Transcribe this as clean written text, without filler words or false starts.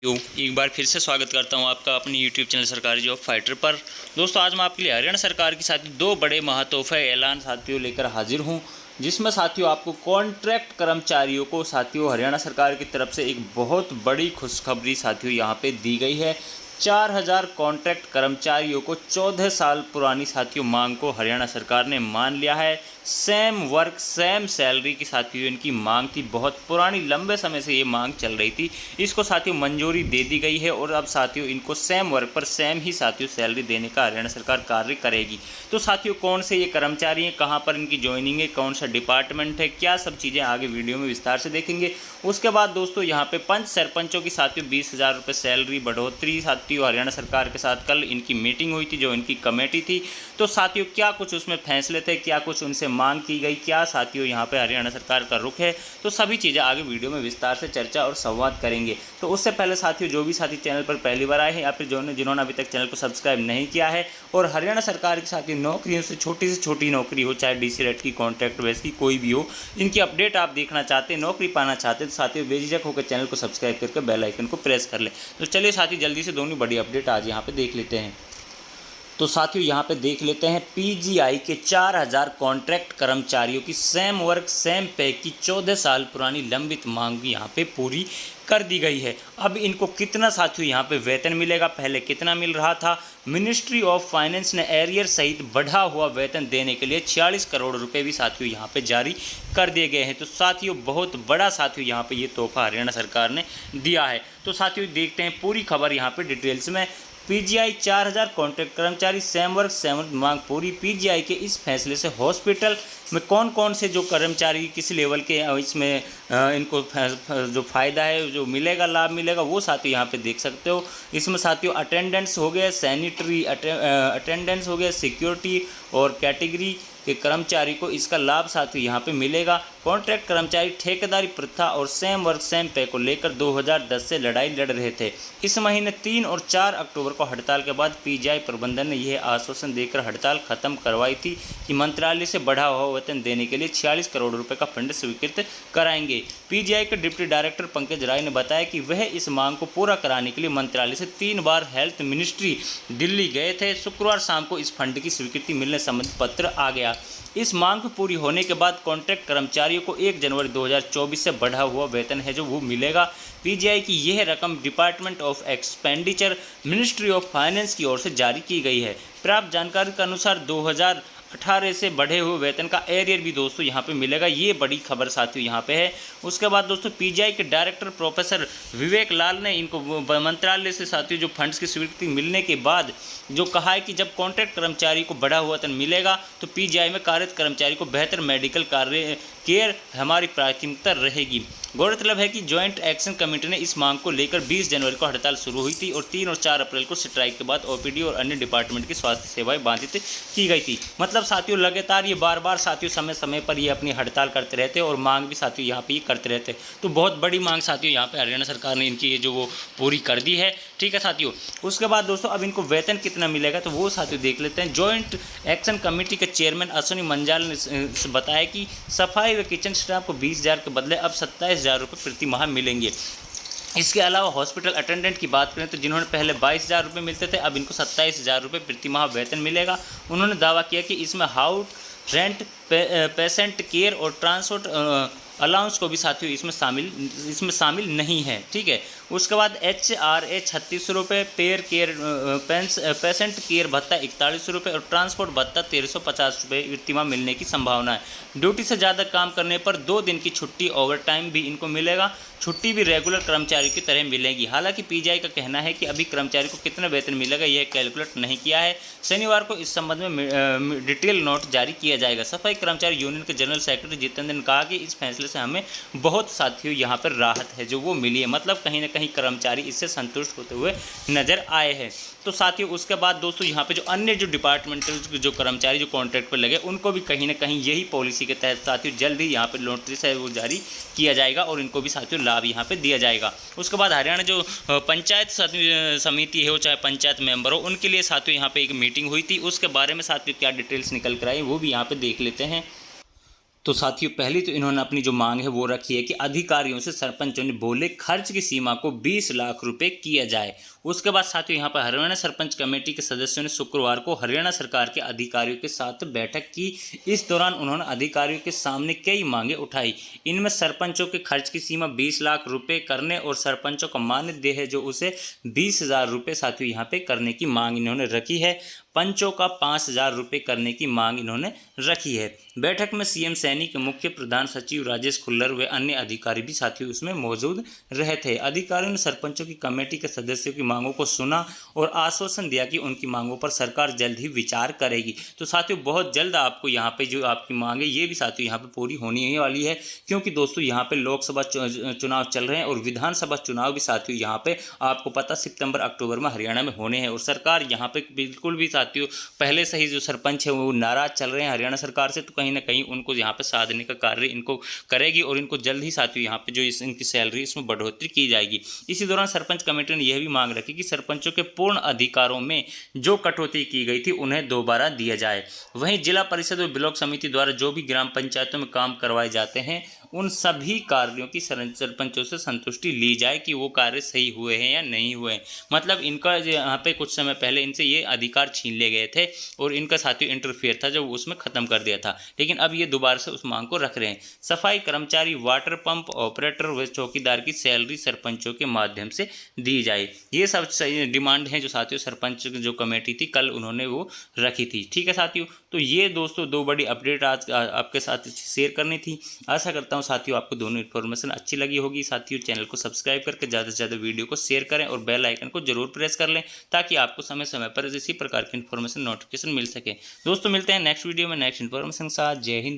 एक बार फिर से स्वागत करता हूं आपका अपनी यूट्यूब चैनल सरकारी जॉब फाइटर पर। दोस्तों आज मैं आपके लिए हरियाणा सरकार की साथ दो बड़े महातोहफा ऐलान साथियों लेकर हाजिर हूं, जिसमें साथियों आपको कॉन्ट्रैक्ट कर्मचारियों को साथियों हरियाणा सरकार की तरफ से एक बहुत बड़ी खुशखबरी साथियों यहां पे दी गई है। 4000 कॉन्ट्रैक्ट कर्मचारियों को 14 साल पुरानी साथियों मांग को हरियाणा सरकार ने मान लिया है। सेम वर्क सेम सैलरी की साथियों इनकी मांग थी, बहुत पुरानी लंबे समय से ये मांग चल रही थी। इसको साथियों मंजूरी दे दी गई है और अब साथियों इनको सेम वर्क पर सेम ही साथियों सैलरी देने का हरियाणा सरकार कार्य करेगी। तो साथियों कौन से ये कर्मचारी हैं, कहाँ पर इनकी ज्वाइनिंग है, कौन सा डिपार्टमेंट है, क्या सब चीज़ें आगे वीडियो में विस्तार से देखेंगे। उसके बाद दोस्तों यहाँ पे पंच सरपंचों की साथियों 20,000 रुपये सैलरी बढ़ोतरी साथियों हरियाणा सरकार के साथ कल इनकी मीटिंग हुई थी, जो इनकी कमेटी थी। तो साथियों क्या कुछ उसमें फैसले थे, क्या कुछ उनसे मांग की गई, क्या साथियों यहाँ पे हरियाणा सरकार का रुख है, तो सभी चीज़ें आगे वीडियो में विस्तार से चर्चा और संवाद करेंगे। तो उससे पहले साथियों जो भी साथी चैनल पर पहली बार आए हैं या फिर जिन्होंने अभी तक चैनल को सब्सक्राइब नहीं किया है और हरियाणा सरकार की साथियों नौकरियों से छोटी नौकरी हो, चाहे DC रेट की, कॉन्ट्रैक्ट बेस की, कोई भी हो, इनकी अपडेट आप देखना चाहते हैं, नौकरी पाना चाहते हैं, तो साथियों बेझिझक होकर चैनल को सब्सक्राइब करके बेल आइकन को प्रेस कर ले। तो चलिए साथियों जल्दी से दोनों बड़ी अपडेट आज यहाँ पे देख लेते हैं। तो साथियों यहाँ पे देख लेते हैं PGI के 4000 कॉन्ट्रैक्ट कर्मचारियों की सेम वर्क सेम पे की 14 साल पुरानी लंबित मांग यहाँ पे पूरी कर दी गई है। अब इनको कितना साथियों यहाँ पे वेतन मिलेगा, पहले कितना मिल रहा था। मिनिस्ट्री ऑफ फाइनेंस ने एरियर सहित बढ़ा हुआ वेतन देने के लिए 46 करोड़ रुपए भी साथियों यहाँ पे जारी कर दिए गए हैं। तो साथियों बहुत बड़ा साथियों यहाँ पे ये तोहफा हरियाणा सरकार ने दिया है। तो साथियों देखते हैं पूरी खबर यहाँ पे डिटेल्स में। PGI 4000 कॉन्ट्रैक्ट कर्मचारी सेम वर्क सेम मांग पूरी। PGI के इस फैसले से हॉस्पिटल में कौन कौन से जो कर्मचारी किस लेवल के इसमें इनको जो फ़ायदा है, जो मिलेगा, लाभ मिलेगा, वो साथियों यहाँ पे देख सकते हो। इसमें साथियों अटेंडेंस हो गया, सैनिटरी अटेंडेंस हो गया, सिक्योरिटी और कैटेगरी के कर्मचारी को इसका लाभ साथियों यहाँ पे मिलेगा। कॉन्ट्रैक्ट कर्मचारी ठेकेदारी प्रथा और सेम वर्क सेम पे को लेकर 2010 से लड़ाई लड़ रहे थे। इस महीने 3 और 4 अक्टूबर को हड़ताल के बाद PGI प्रबंधन ने यह आश्वासन देकर हड़ताल खत्म करवाई थी कि मंत्रालय से बढ़ा हुआ वेतन देने के लिए 46 करोड़ रुपए का फंड स्वीकृत कराएंगे। PGI के डिप्टी डायरेक्टर पंकज राय ने बताया कि वह इस मांग को पूरा कराने के लिए मंत्रालय से 3 बार हेल्थ मिनिस्ट्री दिल्ली गए थे। शुक्रवार शाम को इस फंड की स्वीकृति मिलने संबंधी पत्र आ गया। इस मांग पूरी होने के बाद कॉन्ट्रैक्ट कर्मचारियों को 1 जनवरी 2024 से बढ़ा हुआ वेतन है जो वो मिलेगा। PGI की यह रकम department of expenditure ministry of finance की ओर से जारी की गई है। प्राप्त जानकारी के अनुसार 2018 से बढ़े हुए वेतन का एरियर भी दोस्तों यहाँ पे मिलेगा। ये बड़ी खबर साथियों यहाँ पे है। उसके बाद दोस्तों PGI के डायरेक्टर प्रोफेसर विवेक लाल ने इनको मंत्रालय से साथियों जो फंड्स की स्वीकृति मिलने के बाद जो कहा है कि जब कॉन्ट्रैक्ट कर्मचारी को बढ़ा हुआ वेतन मिलेगा तो PGI में कार्यरत कर्मचारी को बेहतर मेडिकल केयर हमारी प्राथमिकता रहेगी। गौरतलब है कि ज्वाइंट एक्शन कमेटी ने इस मांग को लेकर 20 जनवरी को हड़ताल शुरू हुई थी और 3 और 4 अप्रैल को स्ट्राइक के बाद OPD और अन्य डिपार्टमेंट की स्वास्थ्य सेवाएं बाधित की गई थी। मतलब साथियों लगातार ये बार साथियों समय समय पर ये अपनी हड़ताल करते रहते और मांग भी साथियों यहाँ पे ये करते रहते। तो बहुत बड़ी मांग साथियों यहाँ पे हरियाणा सरकार ने इनकी ये जो वो पूरी कर दी है। ठीक है साथियों, उसके बाद दोस्तों अब इनको वेतन कितना मिलेगा तो वो साथियों देख लेते हैं। ज्वाइंट एक्शन कमेटी के चेयरमैन अश्विनी मंजाल ने बताया कि सफाई व किचन स्टाफ को 20,000 के बदले अब 27,000 रुपये प्रति माह मिलेंगे। इसके अलावा हॉस्पिटल अटेंडेंट की बात करें तो जिन्होंने पहले 22,000 रुपये मिलते थे, अब इनको 27,000 रुपये प्रति माह वेतन मिलेगा। उन्होंने दावा किया कि इसमें हाउस रेंट, पेशेंट केयर और ट्रांसपोर्ट अलाउंस को भी साथियों इसमें शामिल नहीं है। ठीक है, उसके बाद HRA 36 रुपये, पेशेंट केयर भत्ता 41 रुपये और ट्रांसपोर्ट भत्ता 1350 रुपये प्रतिमाह मिलने की संभावना है। ड्यूटी से ज़्यादा काम करने पर 2 दिन की छुट्टी ओवर टाइम भी इनको मिलेगा। छुट्टी भी रेगुलर कर्मचारी की तरह मिलेगी। हालांकि PGI का कहना है कि अभी कर्मचारी को कितना वेतन मिलेगा यह कैलकुलेट नहीं किया है। शनिवार को इस संबंध में डिटेल नोट जारी किया जाएगा। सफाई कर्मचारी यूनियन के जनरल सेक्रेटरी जितेंद्र ने कहा कि इस फैसले से हमें बहुत साथियों यहाँ पर राहत है जो वो मिली है। मतलब कहीं ना कहीं कर्मचारी इससे संतुष्ट होते हुए नजर आए हैं। तो साथियों उसके बाद दोस्तों यहाँ पे जो अन्य जो डिपार्टमेंटल जो कर्मचारी जो कॉन्ट्रैक्ट पर लगे उनको भी कहीं ना कहीं यही पॉलिसी के तहत साथियों जल्द ही यहाँ पे नोटिस है वो जारी किया जाएगा और इनको भी साथियों लाभ यहाँ पे दिया जाएगा। उसके बाद हरियाणा जो पंचायत समिति है वो चाहे पंचायत मेंबर हो उनके लिए साथियों यहाँ पे एक मीटिंग हुई थी। उसके बारे में साथियों क्या डिटेल्स निकल कर आई वो भी यहाँ पे देख लेते हैं। तो साथियों पहली तो इन्होंने अपनी जो मांग है वो रखी है कि अधिकारियों से सरपंचों ने बोले खर्च की सीमा को 20 लाख रुपए किया जाए। उसके बाद साथियों यहाँ पर हरियाणा सरपंच कमेटी के सदस्यों ने शुक्रवार को हरियाणा सरकार के अधिकारियों के साथ बैठक की। इस दौरान उन्होंने अधिकारियों के सामने कई मांगे उठाई। इनमें सरपंचों के खर्च की सीमा 20 लाख रुपए करने और सरपंचों का मानदेय है जो उसे 20,000 रुपये साथियों यहाँ पे करने की मांग इन्होंने रखी है। पंचों का 5,000 रुपये करने की मांग इन्होंने रखी है। बैठक में सीएम सैनी के मुख्य प्रधान सचिव राजेश खुल्लर व अन्य अधिकारी भी साथियों उसमें मौजूद रहे थे। अधिकारियों ने सरपंचों की कमेटी के सदस्यों की मांगों को सुना और आश्वासन दिया कि उनकी मांगों पर सरकार जल्द ही विचार करेगी। तो साथियों बहुत जल्द आपको यहाँ पे जो आपकी मांग है ये भी साथियों यहाँ पे पूरी होने ही वाली है, क्योंकि दोस्तों यहाँ पे लोकसभा चुनाव चल रहे हैं और विधानसभा चुनाव भी साथियों यहाँ पे आपको पता सितंबर अक्टूबर में हरियाणा में होने हैं। और सरकार यहाँ पे बिल्कुल भी साथियों पहले से ही जो सरपंच है वो नाराज चल रहे हैं हरियाणा सरकार से, तो कहीं ना कहीं उनको यहाँ पे साधने का कार्य इनको करेगी और इनको जल्द ही साथियों यहाँ पे जो इनकी सैलरी इसमें बढ़ोतरी की जाएगी। इसी दौरान सरपंच कमेटी ने यह भी मांग रखी कि सरपंचों के पूर्ण अधिकारों में जो कटौती की गई थी उन्हें दोबारा दिया जाए। वहीं जिला परिषद और ब्लॉक समिति द्वारा जो भी ग्राम पंचायतों में काम करवाए जाते हैं उन सभी कार्यों की सरपंचों से संतुष्टि ली जाए कि वो कार्य सही हुए हैं या नहीं हुए। मतलब इनका यहाँ पे कुछ समय पहले इनसे ये अधिकार छीन ले गए थे और इनका साथियों इंटरफेयर था जो उसमें ख़त्म कर दिया था, लेकिन अब ये दोबारा से उस मांग को रख रहे हैं। सफाई कर्मचारी, वाटर पंप ऑपरेटर व चौकीदार की सैलरी सरपंचों के माध्यम से दी जाए। ये सब डिमांड है जो साथियों सरपंच जो कमेटी थी कल उन्होंने वो रखी थी। ठीक है साथियों, तो ये दोस्तों दो बड़ी अपडेट आज आपके साथ शेयर करनी थी। आशा करता हूँ साथियों आपको दोनों इन्फॉर्मेशन अच्छी लगी होगी। साथियों चैनल को सब्सक्राइब करके ज़्यादा से ज़्यादा वीडियो को शेयर करें और बेल आइकन को जरूर प्रेस कर लें ताकि आपको समय समय पर इसी प्रकार की इन्फॉर्मेशन नोटिफिकेशन मिल सके। दोस्तों मिलते हैं नेक्स्ट वीडियो में नेक्स्ट इन्फॉर्मेशन के साथ। जय हिंद।